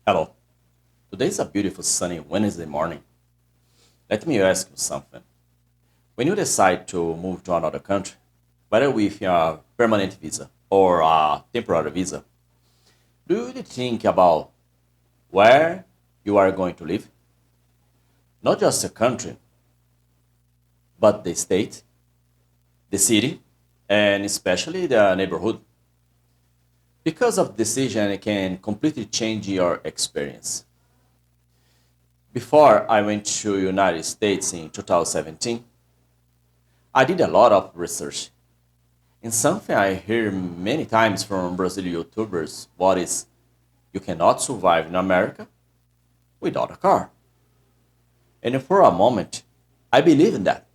Hello. Today is a beautiful sunny Wednesday morning. Let me ask you something. When you decide to move to another country, whether with a permanent visa or a temporary visa, do you really think about where you are going to live? Not just the country, but the state, the city, and especially the neighborhood. Because of decision, it can completely change your experience. Before I went to United States in 2017, I did a lot of research. And something I hear many times from Brazilian YouTubers, what is you cannot survive in America without a car. And for a moment, I believe in that.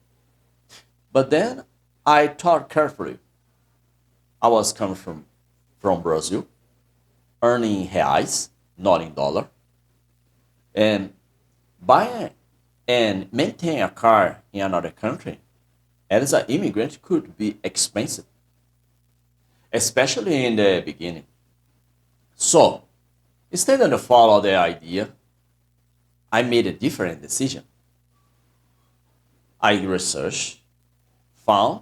But then I thought carefully. I was coming from Brazil, earning reais, not in dollar, and buying and maintaining a car in another country as an immigrant could be expensive, especially in the beginning. So instead of follow the idea, I made a different decision. I researched, found,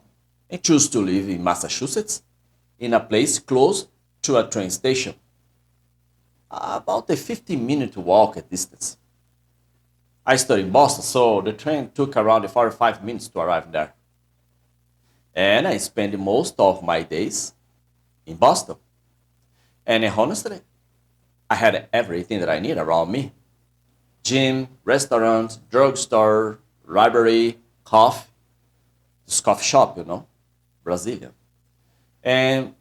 and chose to live in Massachusetts in a place close to a train station, about a 15-minute walk distance. I studied in Boston, so the train took around 45 minutes to arrive there. And I spent most of my days in Boston. And honestly, I had everything that I need around me: gym, restaurant, drugstore, library, coffee, this coffee shop, Brazilian, and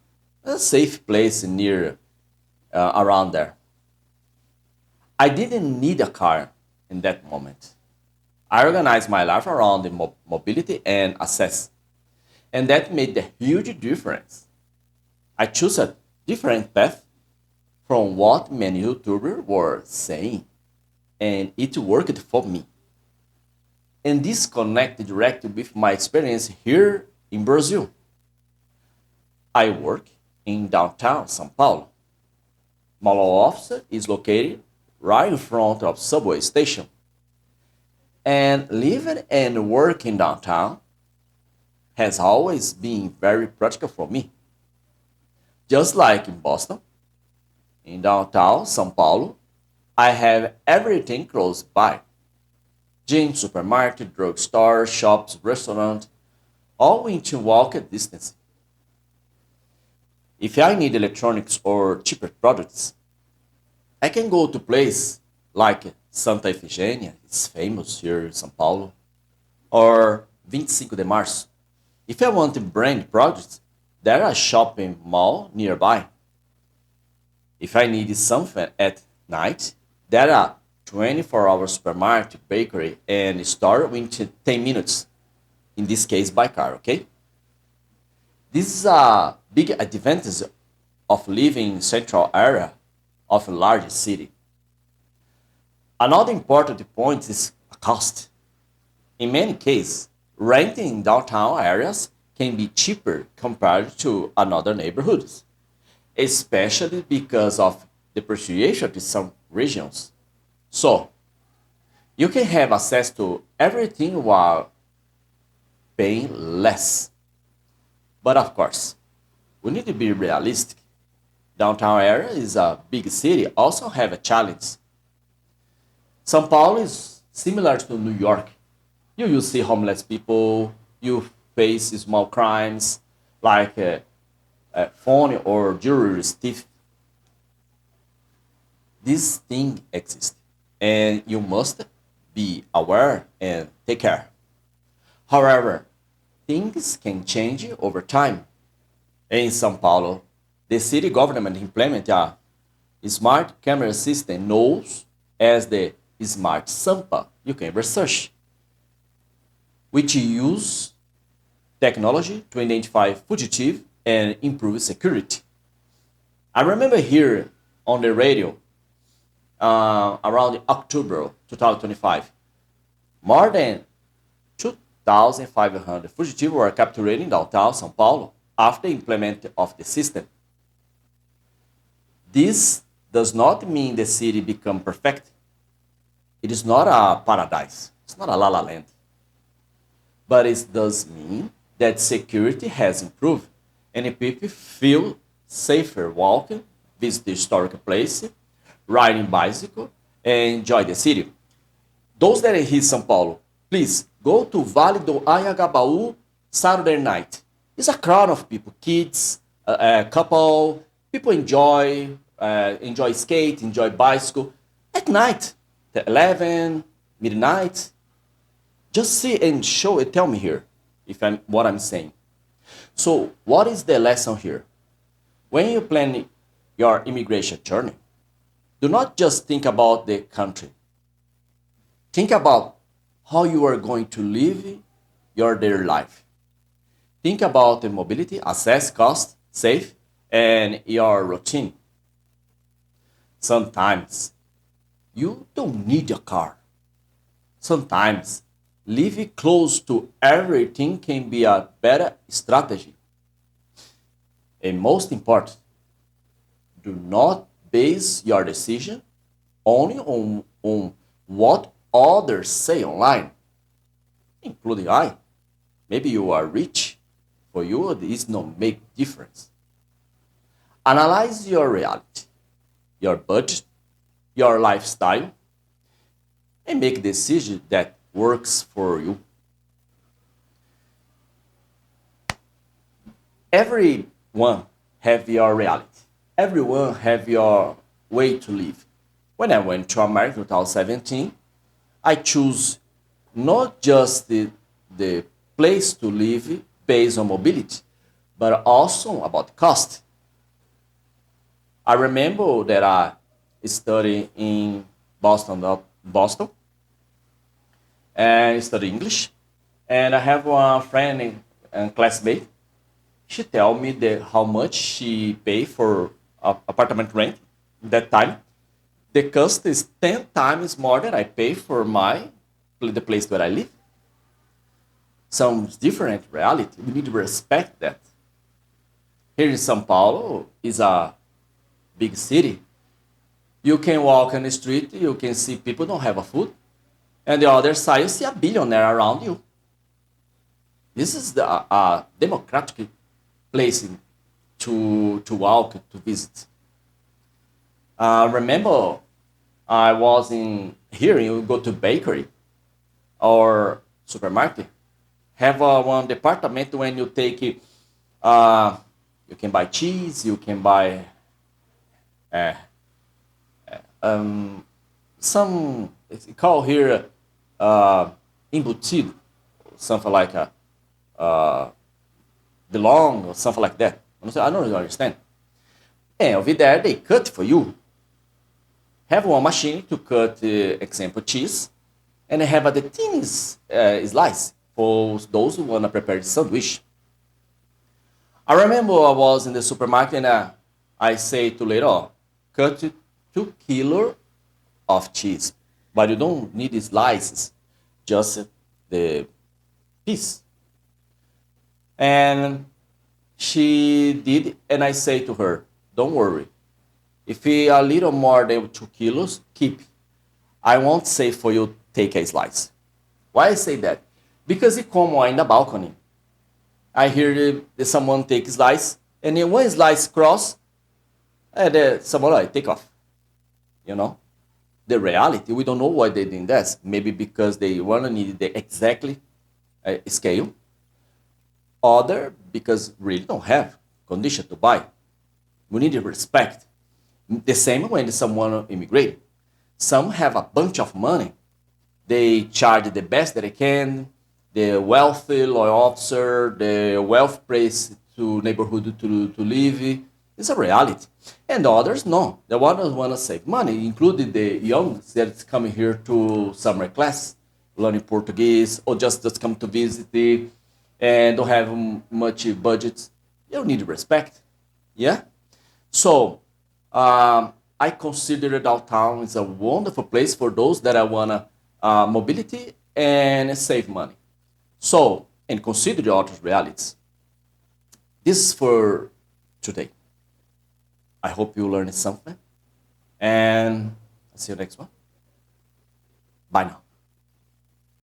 a safe place near around there. I didn't need a car in that moment. I organized my life around the mobility and access, and that made a huge difference. I chose a different path from what many YouTubers were saying, and it worked for me. And this connected directly with my experience here in Brazil. I work in downtown São Paulo. My law office is located right in front of subway station. And living and working downtown has always been very practical for me. Just like in Boston, in downtown São Paulo, I have everything close by: gym, supermarket, drugstore, shops, restaurant, all within walking distance. If I need electronics or cheaper products, I can go to place like Santa Efigênia, it's famous here in São Paulo, or 25 de Março. If I want brand products, there are shopping mall nearby. If I need something at night, there are 24-hour supermarket, bakery, and store within 10 minutes, in this case by car, okay? This is a big advantage of living in central area of a large city. Another important point is cost. In many cases, renting in downtown areas can be cheaper compared to another neighborhoods, especially because of depreciation in some regions. So, you can have access to everything while paying less. But of course, we need to be realistic. Downtown area is a big city, also have a challenge. São Paulo is similar to New York. You will see homeless people, you face small crimes like phone or jewelry thief. This thing exists, and you must be aware and take care. However, things can change over time. In São Paulo, the city government implemented a smart camera system known as the Smart Sampa. You can research, which use technology to identify fugitive and improve security. I remember here on the radio around October 2025, more than 2,500 fugitives were captured in downtown São Paulo after implement of the system. This does not mean the city become perfect. It is not a paradise. It's not a la la land. But it does mean that security has improved and people feel safer walking, visit the historical place, riding bicycle, and enjoy the city. Those that are here in São Paulo, please go to Vale do Anhangabaú Saturday night. It's a crowd of people, kids, couple, people enjoy skate, enjoy bicycle at night, at 11, midnight. Just see and show it. Tell me here if I'm what I'm saying. So, what is the lesson here? When you plan your immigration journey, do not just think about the country. Think about how you are going to live your daily life. Think about the mobility, access, cost, safe, and your routine. Sometimes you don't need a car. Sometimes living close to everything can be a better strategy. And most important, do not base your decision only on what others say online, including I. Maybe you are rich. For you, this no make difference. Analyze your reality, your budget, your lifestyle, and make decision that works for you. Everyone have your reality. Everyone have your way to live. When I went to America in 2017, I choose not just the place to live based on mobility, but also about cost. I remember that I studied in Boston, and study English. And I have one friend and classmate. She tell me that how much she pay for apartment rent that time. The cost is 10 times more than I pay for the place where I live. Some different reality. We need to respect that. Here in São Paulo is a big city. You can walk on the street, you can see people don't have a food, and the other side you see a billionaire around you. This is a democratic place to walk, to visit. Remember, I was in here. You go to bakery or supermarket, have one department when you take it. You can buy cheese. You can buy uh, some. It's called here embutido, something like uh, belong or something like that. I don't really understand. And over there, they cut for you. Have one machine to cut, example, cheese, and have the thinnest slice for those who want to prepare the sandwich. I remember I was in the supermarket and I say to later, on, cut 2 kilo of cheese, but you don't need the slices, just the piece. And she did, and I say to her, don't worry. If it a little more than 2 kilos, keep. I won't say for you take a slice. Why I say that? Because it come in the balcony. I hear someone take a slice, and then one slice cross, and someone like take off. You know, the reality we don't know why they did that. Maybe because they want to need the exactly scale. Other because really don't have condition to buy. We need to respect. The same when someone immigrate. Some have a bunch of money. They charge the best that they can. The wealthy law officer, the wealth place to neighborhood to live. It's a reality. And others, no. The ones want to save money, including the young that's coming here to summer class, learning Portuguese, or just come to visit and don't have much budget. You need respect. Yeah? So, I consider downtown is a wonderful place for those that I wanna mobility and save money. So, and consider the other realities. This is for today. I hope you learned something. See you next one. Bye now.